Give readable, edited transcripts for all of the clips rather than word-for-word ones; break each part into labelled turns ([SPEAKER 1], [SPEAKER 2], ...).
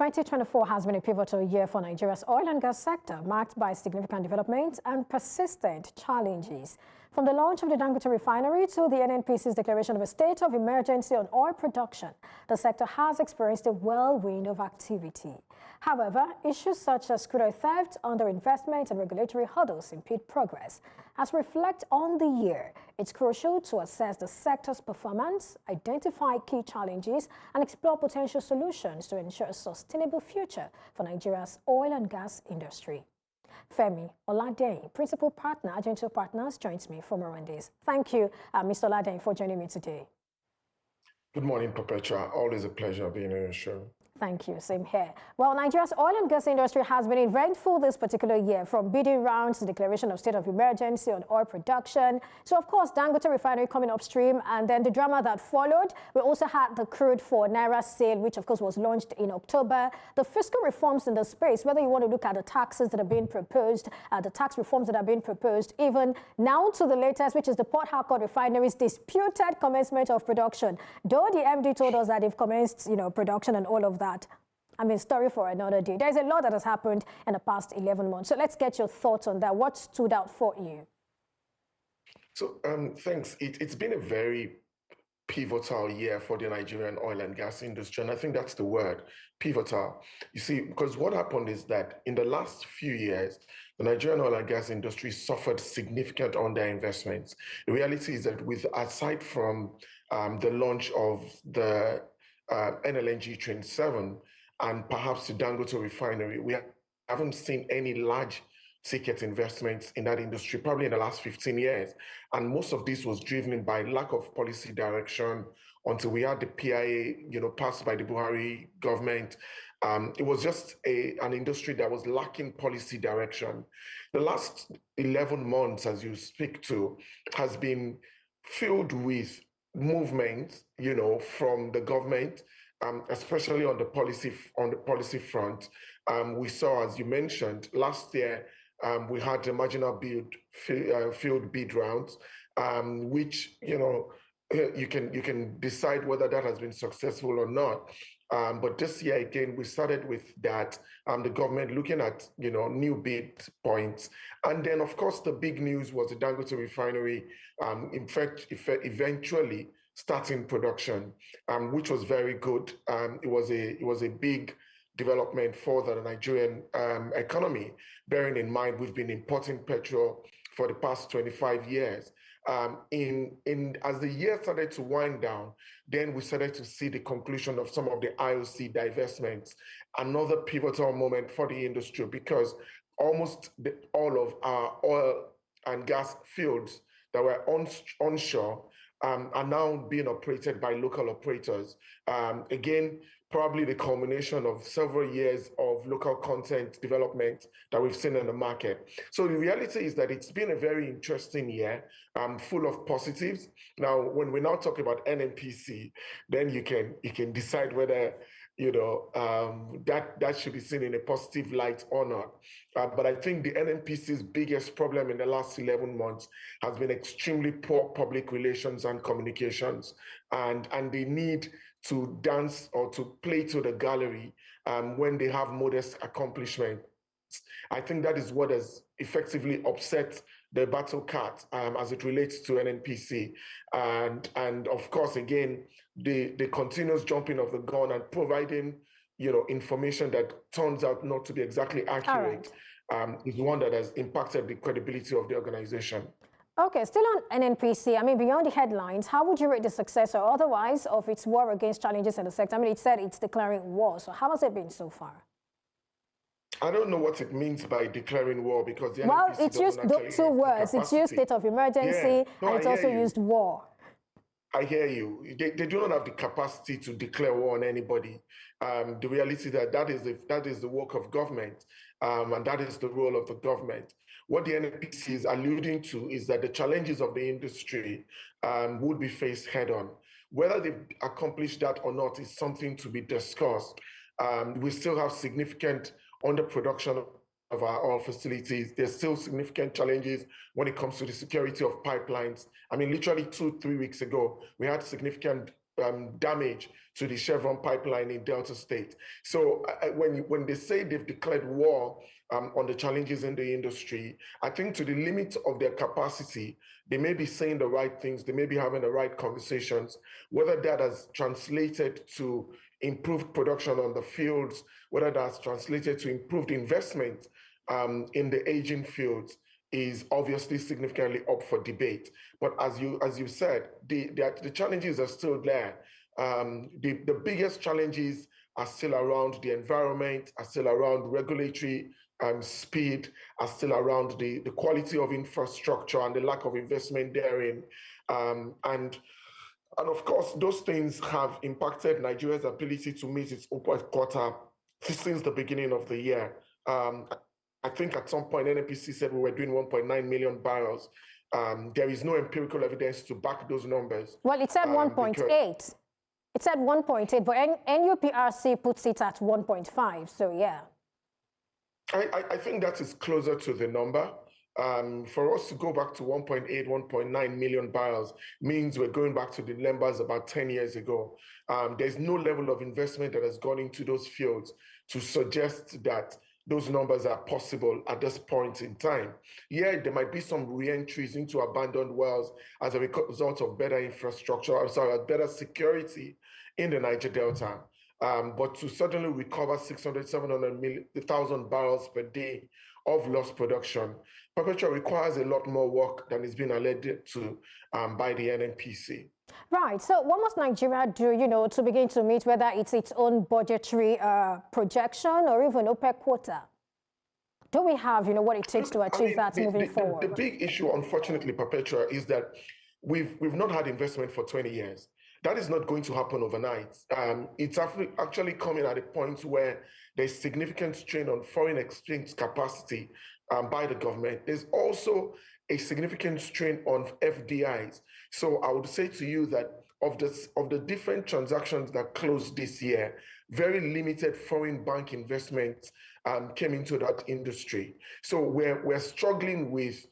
[SPEAKER 1] 2024 has been a pivotal year for Nigeria's oil and gas sector, marked by significant developments and persistent challenges. From the launch of the Dangote Refinery to the NNPC's declaration of a state of emergency on oil production, the sector has experienced a whirlwind of activity. However, issues such as crude oil theft, underinvestment, and regulatory hurdles impede progress. As we reflect on the year, it's crucial to assess the sector's performance, identify key challenges, and explore potential solutions to ensure a sustainable future for Nigeria's oil and gas industry. Femi Oladehin, Principal Partner, Argentil Partners, joins me for more on this. Thank you, Mr. Oladehin, for joining me today.
[SPEAKER 2] Good morning, Perpetua. Always a pleasure being on your show.
[SPEAKER 1] Thank you. Same here. Well, Nigeria's oil and gas industry has been eventful this particular year, from bidding rounds to declaration of state of emergency on oil production. So, of course, Dangote Refinery coming upstream, and then the drama that followed. We also had the crude for Naira sale, which, of course, was launched in October. The fiscal reforms in the space, whether you want to look at the taxes that are being proposed, the tax reforms that are being proposed, even now to the latest, which is the Port Harcourt Refinery's disputed commencement of production. Though the MD told us that they've commenced, production and all of that. I mean, story for another day. There's a lot that has happened in the past 11 months. So let's get your thoughts on that. What stood out for you?
[SPEAKER 2] So thanks. It's been a very pivotal year for the Nigerian oil and gas industry. And I think that's the word, pivotal. You see, because what happened is that in the last few years, the Nigerian oil and gas industry suffered significant underinvestments. The reality is that aside from the launch of the NLNG Train 7 and perhaps the Dangote Refinery, we haven't seen any large ticket investments in that industry probably in the last 15 years. And most of this was driven by lack of policy direction until we had the PIA, passed by the Buhari government. It was just an industry that was lacking policy direction. The last 11 months, as you speak to, has been filled with movement, from the government, especially on the policy front. We saw, as you mentioned, last year we had the marginal field bid rounds, which you can decide whether that has been successful or not. But this year again, we started with that. The government looking at new bid points, and then of course the big news was the Dangote Refinery. In fact, eventually starting production, which was very good. It was a big development for the Nigerian economy, bearing in mind we've been importing petrol for the past 25 years. As the year started to wind down, then we started to see the conclusion of some of the IOC divestments, another pivotal moment for the industry, because almost all of our oil and gas fields that were onshore are now being operated by local operators. Again, probably the culmination of several years of local content development that we've seen in the market. So the reality is that it's been a very interesting year, full of positives. Now, when we now talk about NNPC, then you can decide whether that should be seen in a positive light or not. But I think the NNPC's biggest problem in the last 11 months has been extremely poor public relations and communications, and the need to dance or to play to the gallery when they have modest accomplishments. I think that is what has effectively upset the battle cart as it relates to NNPC. And of course, again, the continuous jumping of the gun and providing information that turns out not to be exactly accurate is one that has impacted the credibility of the organization.
[SPEAKER 1] Okay, still on NNPC, I mean, beyond the headlines, how would you rate the success or otherwise of its war against challenges in the sector? I mean, it said it's declaring war, so how has it been so far?
[SPEAKER 2] I don't know what it means by declaring war, because the
[SPEAKER 1] well,
[SPEAKER 2] NNPC
[SPEAKER 1] it's used two words. It's used state of emergency, and it's also used war.
[SPEAKER 2] I hear you. They do not have the capacity to declare war on anybody. The reality is that is the work of government, and that is the role of the government. What the NNPC is alluding to is that the challenges of the industry would be faced head-on. Whether they've accomplished that or not is something to be discussed. We still have significant underproduction of our oil facilities. There's still significant challenges when it comes to the security of pipelines. I mean, literally 2-3 weeks ago, we had significant damage to the Chevron pipeline in Delta State. So when they say they've declared war on the challenges in the industry, I think to the limit of their capacity, they may be saying the right things, they may be having the right conversations. Whether that has translated to improved production on the fields, whether that's translated to improved investment in the aging fields, is obviously significantly up for debate. But as you said, the challenges are still there. The biggest challenges are still around the environment, are still around regulatory speed, are still around the quality of infrastructure and the lack of investment therein. And of course, those things have impacted Nigeria's ability to meet its OPEC quota since the beginning of the year. I think at some point NNPC said we were doing 1.9 million barrels. There is no empirical evidence to back those numbers.
[SPEAKER 1] Well, it said 1.8. It said 1.8, but NUPRC puts it at 1.5. So yeah.
[SPEAKER 2] I think that is closer to the number. For us to go back to 1.8, 1.9 million barrels means we're going back to the numbers about 10 years ago. There's no level of investment that has gone into those fields to suggest that those numbers are possible at this point in time. Yeah, there might be some re-entries into abandoned wells as a result of better infrastructure, better security in the Niger Delta. But to suddenly recover 600, 700,000 barrels per day of lost production, perpetual requires a lot more work than is being alleged to by the NNPC.
[SPEAKER 1] Right. So what must Nigeria do, to begin to meet whether it's its own budgetary projection or even OPEC quota? Do we have, what it takes to achieve that moving forward?
[SPEAKER 2] The big issue, unfortunately, Perpetua, is that we've not had investment for 20 years. That is not going to happen overnight. It's actually coming at a point where there's significant strain on foreign exchange capacity by the government. There's also a significant strain on FDIs. So I would say to you that of the different transactions that closed this year, very limited foreign bank investment came into that industry. So we're struggling with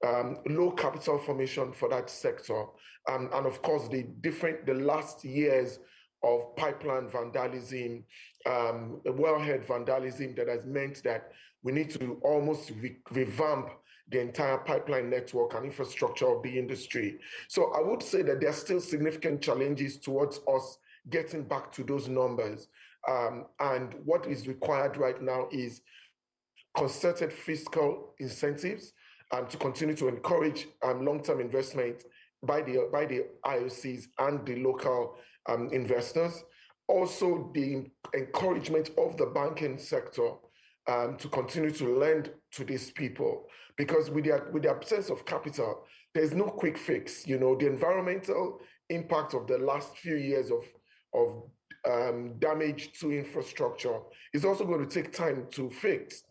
[SPEAKER 2] low capital formation for that sector. And of course, the last years of pipeline vandalism, wellhead vandalism that has meant that we need to almost revamp the entire pipeline network and infrastructure of the industry. So I would say that there are still significant challenges towards us getting back to those numbers. And what is required right now is concerted fiscal incentives to continue to encourage long-term investment by the IOCs and the local investors. Also, the encouragement of the banking sector to continue to lend to these people, because with the absence of capital, there's no quick fix. The environmental impact of the last few years of damage to infrastructure is also going to take time to fix.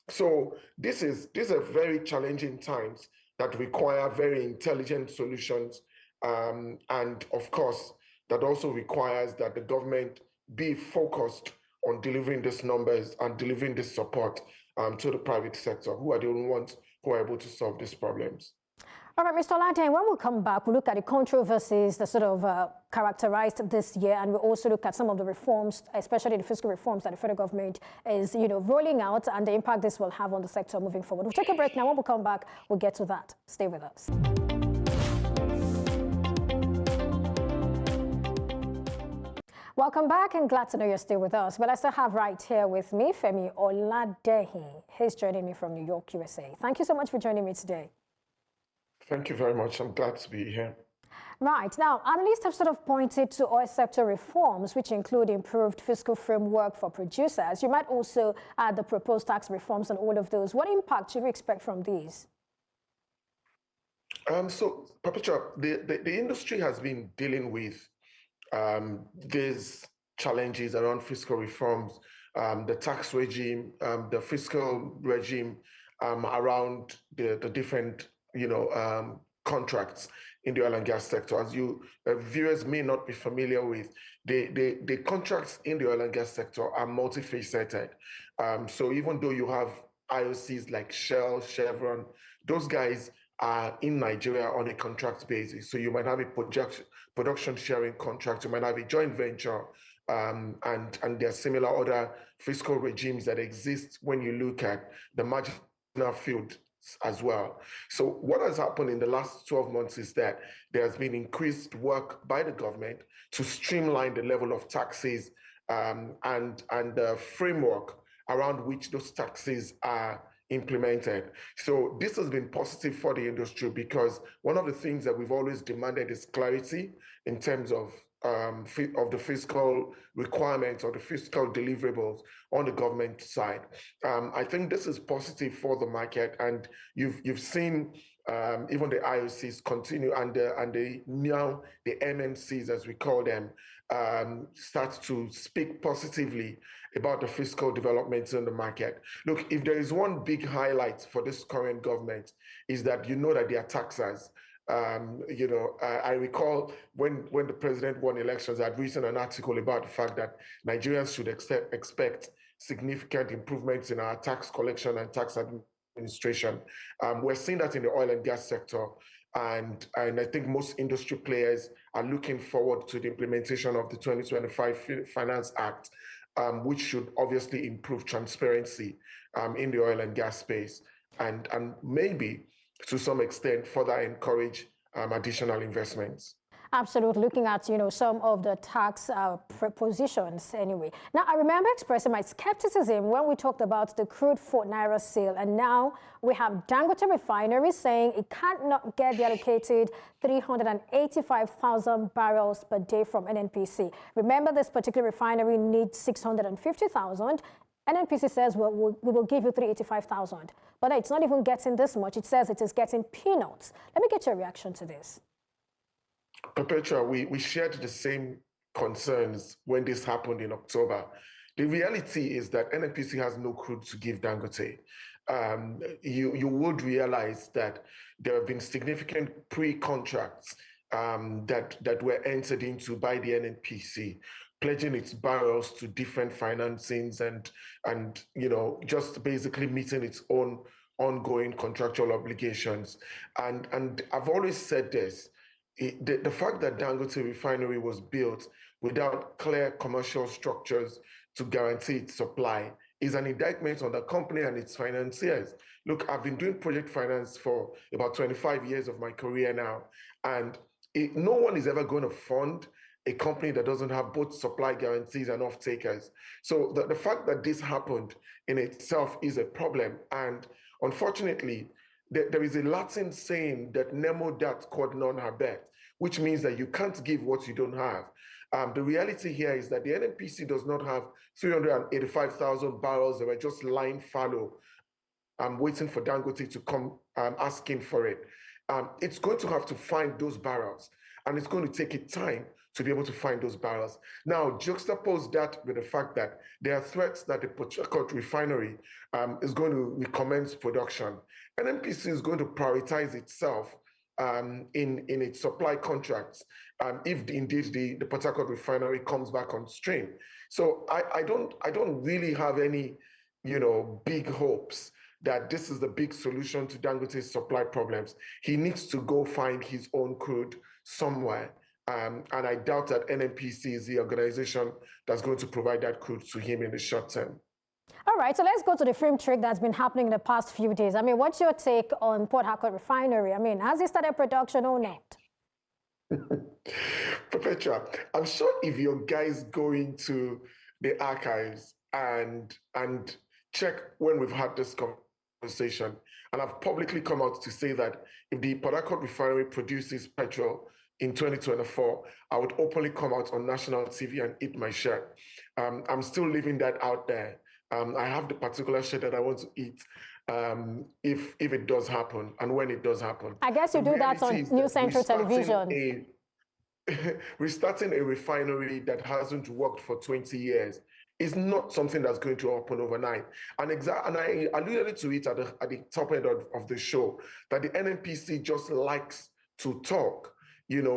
[SPEAKER 2] So these are very challenging times that require very intelligent solutions, and of course, that also requires that the government be focused on delivering these numbers and delivering this support to the private sector, who are the only ones who are able to solve these problems.
[SPEAKER 1] All right, Mr. Oladehin, when we come back, we'll look at the controversies that sort of characterized this year, and we'll also look at some of the reforms, especially the fiscal reforms that the federal government is, rolling out, and the impact this will have on the sector moving forward. We'll take a break now. When we come back, we'll get to that. Stay with us. Welcome back, and glad to know you're still with us. Well, I still have right here with me Femi Oladehin. He's joining me from New York, USA. Thank you so much for joining me today.
[SPEAKER 2] Thank you very much. I'm glad to be here.
[SPEAKER 1] Right. Now, analysts have sort of pointed to oil sector reforms, which include improved fiscal framework for producers. You might also add the proposed tax reforms and all of those. What impact should we expect from these?
[SPEAKER 2] So, Perpetua, the industry has been dealing with these challenges around fiscal reforms, the tax regime, the fiscal regime around the different contracts in the oil and gas sector. As you viewers may not be familiar with, the contracts in the oil and gas sector are multifaceted. So even though you have IOCs like Shell, Chevron, those guys are in Nigeria on a contract basis. So you might have a production sharing contract, you might have a joint venture, and there are similar other fiscal regimes that exist when you look at the marginal field as well. So what has happened in the last 12 months is that there has been increased work by the government to streamline the level of taxes and the framework around which those taxes are implemented. So this has been positive for the industry because one of the things that we've always demanded is clarity in terms of the fiscal requirements or the fiscal deliverables on the government side. I think this is positive for the market, and you've seen even the IOCs continue and now the MNCs, as we call them, start to speak positively about the fiscal developments in the market. Look, if there is one big highlight for this current government is that that they are taxers. I recall when the president won elections, I'd written an article about the fact that Nigerians should expect significant improvements in our tax collection and tax administration. We're seeing that in the oil and gas sector, and I think most industry players are looking forward to the implementation of the 2025 Finance Act, which should obviously improve transparency in the oil and gas space, and maybe to some extent further encourage additional investments.
[SPEAKER 1] Absolutely, looking at some of the tax positions anyway. Now, I remember expressing my skepticism when we talked about the crude ₦4 sale, and now we have Dangote Refinery saying it cannot get the allocated 385,000 barrels per day from NNPC. Remember, this particular refinery needs 650,000. NNPC says, well, we will give you 385,000. But it's not even getting this much. It says it is getting peanuts. Let me get your reaction to this.
[SPEAKER 2] Perpetua, we shared the same concerns when this happened in October. The reality is that NNPC has no crude to give Dangote. You would realize that there have been significant pre-contracts that were entered into by the NNPC, pledging its barrels to different financings and just basically meeting its own ongoing contractual obligations. And I've always said this. The fact that Dangote Refinery was built without clear commercial structures to guarantee its supply is an indictment on the company and its financiers. Look, I've been doing project finance for about 25 years of my career now, and no one is ever going to fund a company that doesn't have both supply guarantees and off-takers. So the fact that this happened in itself is a problem. And unfortunately, there is a Latin saying that nemo dat quod non habet, which means that you can't give what you don't have. The reality here is that the NNPC does not have 385,000 barrels that were just lying fallow, waiting for Dangote to come asking for it. It's going to have to find those barrels, and it's going to take it time to be able to find those barrels. Now, juxtapose that with the fact that there are threats that the Port Harcourt Refinery is going to recommence production. NNPC is going to prioritize itself in its supply contracts if indeed the Port Harcourt Refinery comes back on stream. So I don't really have any big hopes that this is the big solution to Dangote's supply problems. He needs to go find his own crude somewhere. And I doubt that NNPC is the organization that's going to provide that crude to him in the short term.
[SPEAKER 1] All right, so let's go to the film trick that's been happening in the past few days. I mean, what's your take on Port Harcourt Refinery? I mean, has it started production or not?
[SPEAKER 2] Perpetua, I'm sure if your guys go into the archives and check when we've had this conversation, and I've publicly come out to say that if the Port Harcourt Refinery produces petrol in 2024, I would openly come out on national TV and eat my shirt. I'm still leaving that out there. I have the particular shirt that I want to eat if it does happen and when it does happen.
[SPEAKER 1] I guess you do that on New Central Television.
[SPEAKER 2] Restarting a refinery that hasn't worked for 20 years is not something that's going to happen overnight. And I alluded to it at the top end of the show, that the NNPC just likes to talk.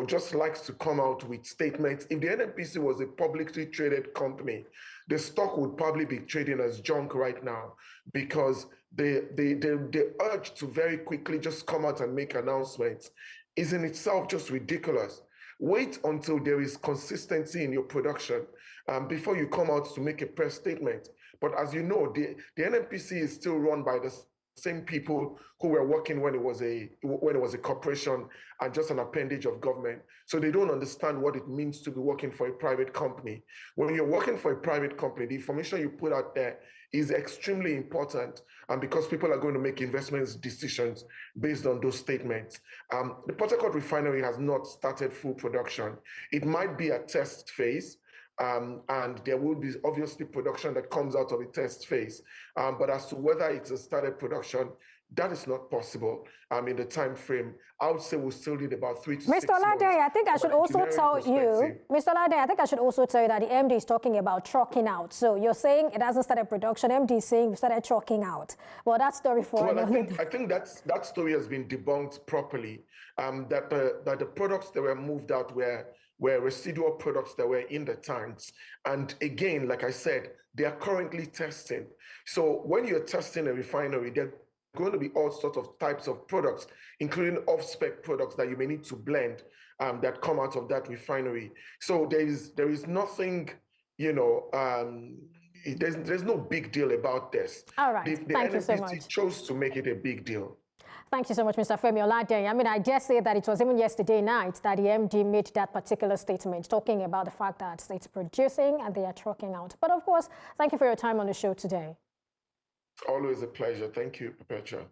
[SPEAKER 2] just likes to come out with statements. If the NNPC was a publicly traded company, the stock would probably be trading as junk right now, because the urge to very quickly just come out and make announcements is in itself just ridiculous. Wait until there is consistency in your production before you come out to make a press statement. But as you know, the NNPC is still run by the same people who were working when it was a corporation and just an appendage of government. So they don't understand what it means to be working for a private company. When you're working for a private company, the information you put out there is extremely important, and because people are going to make investment decisions based on those statements. The Port Harcourt Refinery has not started full production. It might be a test phase, and there will be obviously production that comes out of the test phase. But as to whether it's a started production, that is not possible in the time frame. I would say we'll still need about 3 to 6 months.
[SPEAKER 1] Mr. Oladehin, I think I should also tell you, Mr. Oladehin, I think I should also tell you that the MD is talking about trucking out. So you're saying it hasn't started production. MD is saying we started trucking out. Well, that story for another day.
[SPEAKER 2] I think that story has been debunked properly. That the products that were moved out were residual products that were in the tanks. And again, like I said, they are currently testing. So when you're testing a refinery, there are going to be all sorts of types of products, including off-spec products that you may need to blend that come out of that refinery. So there is nothing, there's no big deal about this.
[SPEAKER 1] All right, thank you so much.
[SPEAKER 2] The NNPC chose to make it a big deal.
[SPEAKER 1] Thank you so much, Mr. Femi Oladehin. I mean, I just say that it was even yesterday night that the MD made that particular statement, talking about the fact that it's producing and they are trucking out. But of course, thank you for your time on the show today.
[SPEAKER 2] Always a pleasure. Thank you, Perpetua.